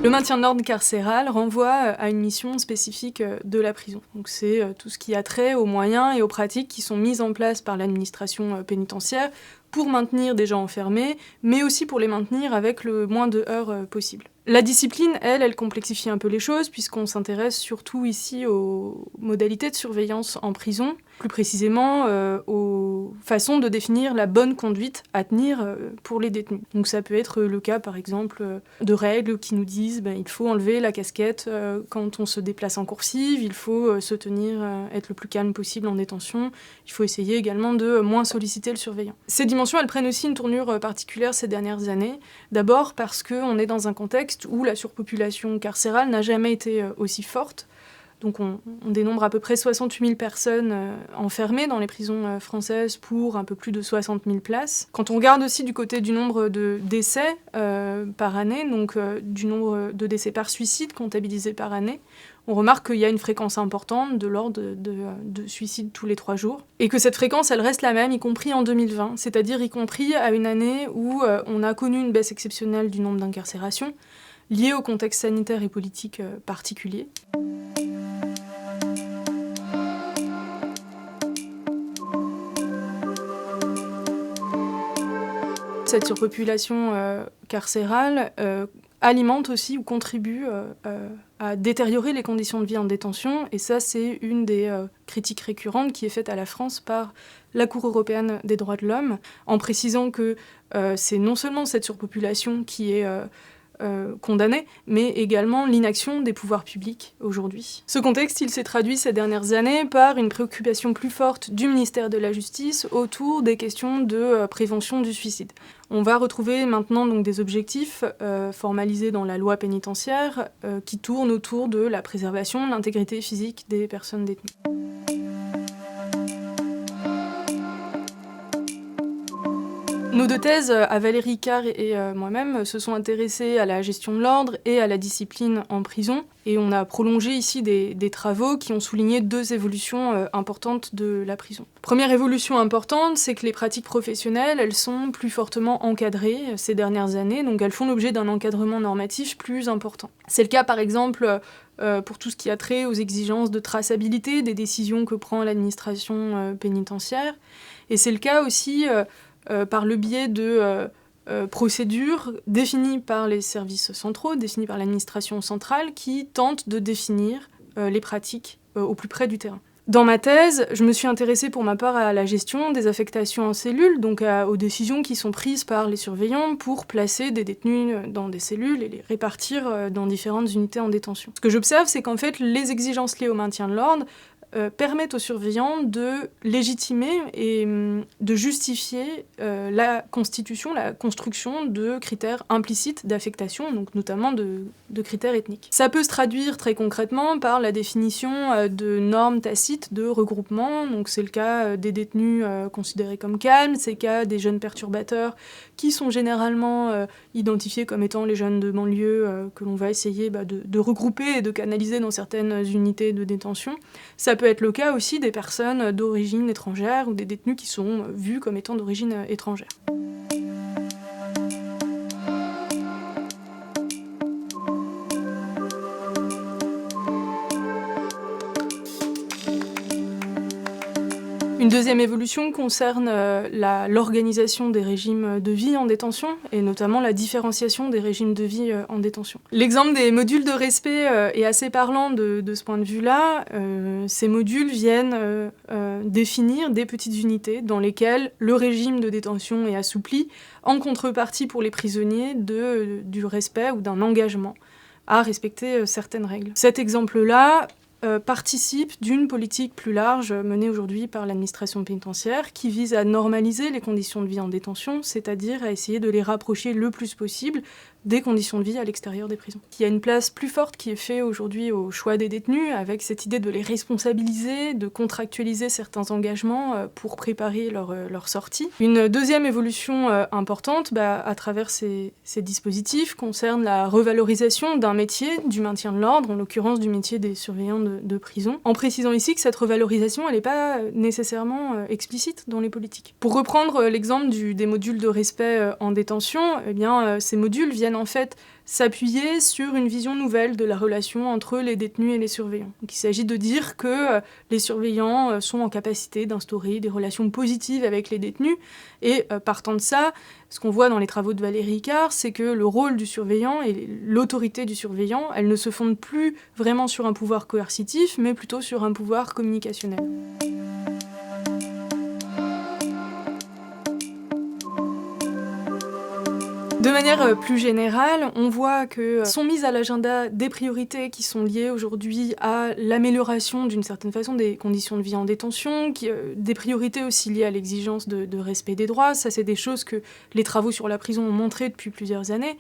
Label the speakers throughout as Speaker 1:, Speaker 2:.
Speaker 1: Le maintien de l'ordre carcéral renvoie à une mission spécifique de la prison. Donc c'est tout ce qui a trait aux moyens et aux pratiques qui sont mises en place par l'administration pénitentiaire pour maintenir des gens enfermés, mais aussi pour les maintenir avec le moins de heurts possible. La discipline, elle complexifie un peu les choses, puisqu'on s'intéresse surtout ici aux modalités de surveillance en prison, plus précisément aux façons de définir la bonne conduite à tenir pour les détenus. Donc ça peut être le cas, par exemple, de règles qui nous disent il faut enlever la casquette quand on se déplace en coursive, il faut se tenir, être le plus calme possible en détention, il faut essayer également de moins solliciter le surveillant. Ces dimensions, elles prennent aussi une tournure particulière ces dernières années, d'abord parce qu'on est dans un contexte où la surpopulation carcérale n'a jamais été aussi forte. Donc on dénombre à peu près 68 000 personnes enfermées dans les prisons françaises pour un peu plus de 60 000 places. Quand on regarde aussi du côté du nombre de décès par année, donc du nombre de décès par suicide comptabilisés par année, on remarque qu'il y a une fréquence importante de l'ordre de suicides tous les 3 jours. Et que cette fréquence, elle reste la même, y compris en 2020, c'est-à-dire y compris à une année où on a connu une baisse exceptionnelle du nombre d'incarcérations, liée au contexte sanitaire et politique particulier. Cette surpopulation carcérale alimente aussi ou contribue à détériorer les conditions de vie en détention, et ça c'est une des critiques récurrentes qui est faite à la France par la Cour européenne des droits de l'homme, en précisant que c'est non seulement cette surpopulation qui est condamnée, mais également l'inaction des pouvoirs publics aujourd'hui. Ce contexte, il s'est traduit ces dernières années par une préoccupation plus forte du ministère de la Justice autour des questions de prévention du suicide. On va retrouver maintenant donc des objectifs formalisés dans la loi pénitentiaire qui tournent autour de la préservation de l'intégrité physique des personnes détenues. Nos 2 thèses, à Valérie Carr et moi-même, se sont intéressées à la gestion de l'ordre et à la discipline en prison. Et on a prolongé ici des travaux qui ont souligné 2 évolutions importantes de la prison. Première évolution importante, c'est que les pratiques professionnelles, elles sont plus fortement encadrées ces dernières années, donc elles font l'objet d'un encadrement normatif plus important. C'est le cas par exemple pour tout ce qui a trait aux exigences de traçabilité des décisions que prend l'administration pénitentiaire. Et c'est le cas aussi par le biais de procédures définies par les services centraux, définies par l'administration centrale, qui tentent de définir les pratiques au plus près du terrain. Dans ma thèse, je me suis intéressée pour ma part à la gestion des affectations en cellules, donc aux décisions qui sont prises par les surveillants pour placer des détenus dans des cellules et les répartir dans différentes unités en détention. Ce que j'observe, c'est qu'en fait, les exigences liées au maintien de l'ordre permettent aux surveillants de légitimer et de justifier la constitution, la construction de critères implicites d'affectation, donc notamment de critères ethniques. Ça peut se traduire très concrètement par la définition de normes tacites de regroupement, donc c'est le cas des détenus considérés comme calmes, c'est le cas des jeunes perturbateurs qui sont généralement identifiés comme étant les jeunes de banlieue que l'on va essayer de regrouper et de canaliser dans certaines unités de détention. Ça peut être le cas aussi des personnes d'origine étrangère ou des détenus qui sont vus comme étant d'origine étrangère. Une deuxième évolution concerne l'organisation des régimes de vie en détention, et notamment la différenciation des régimes de vie en détention. L'exemple des modules de respect est assez parlant de ce point de vue-là. Ces modules viennent définir des petites unités dans lesquelles le régime de détention est assoupli, en contrepartie pour les prisonniers du respect ou d'un engagement à respecter certaines règles. Cet exemple-là participe d'une politique plus large menée aujourd'hui par l'administration pénitentiaire qui vise à normaliser les conditions de vie en détention, c'est-à-dire à essayer de les rapprocher le plus possible des conditions de vie à l'extérieur des prisons. Il y a une place plus forte qui est faite aujourd'hui au choix des détenus, avec cette idée de les responsabiliser, de contractualiser certains engagements pour préparer leur sortie. Une deuxième évolution importante à travers ces dispositifs concerne la revalorisation d'un métier, du maintien de l'ordre, en l'occurrence du métier des surveillants de prison, en précisant ici que cette revalorisation elle n'est pas nécessairement explicite dans les politiques. Pour reprendre l'exemple des modules de respect en détention, ces modules viennent viennent en fait s'appuyer sur une vision nouvelle de la relation entre les détenus et les surveillants. Donc, il s'agit de dire que les surveillants sont en capacité d'instaurer des relations positives avec les détenus, et partant de ça, ce qu'on voit dans les travaux de Valérie Icard, c'est que le rôle du surveillant et l'autorité du surveillant, elles ne se fondent plus vraiment sur un pouvoir coercitif, mais plutôt sur un pouvoir communicationnel. De manière plus générale, on voit que sont mises à l'agenda des priorités qui sont liées aujourd'hui à l'amélioration d'une certaine façon des conditions de vie en détention, des priorités aussi liées à l'exigence de respect des droits. Ça, c'est des choses que les travaux sur la prison ont montré depuis plusieurs années.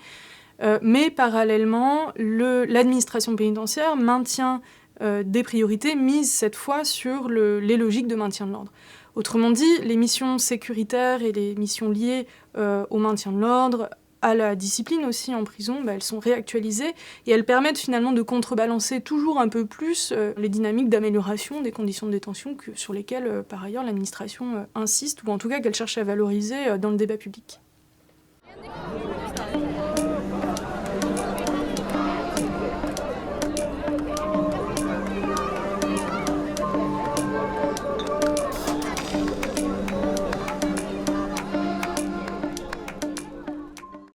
Speaker 1: Mais parallèlement, l'administration pénitentiaire maintient des priorités mises cette fois sur les logiques de maintien de l'ordre. Autrement dit, les missions sécuritaires et les missions liées au maintien de l'ordre, à la discipline aussi en prison, elles sont réactualisées et elles permettent finalement de contrebalancer toujours un peu plus les dynamiques d'amélioration des conditions de détention sur lesquelles, par ailleurs, l'administration insiste, ou en tout cas qu'elle cherche à valoriser dans le débat public.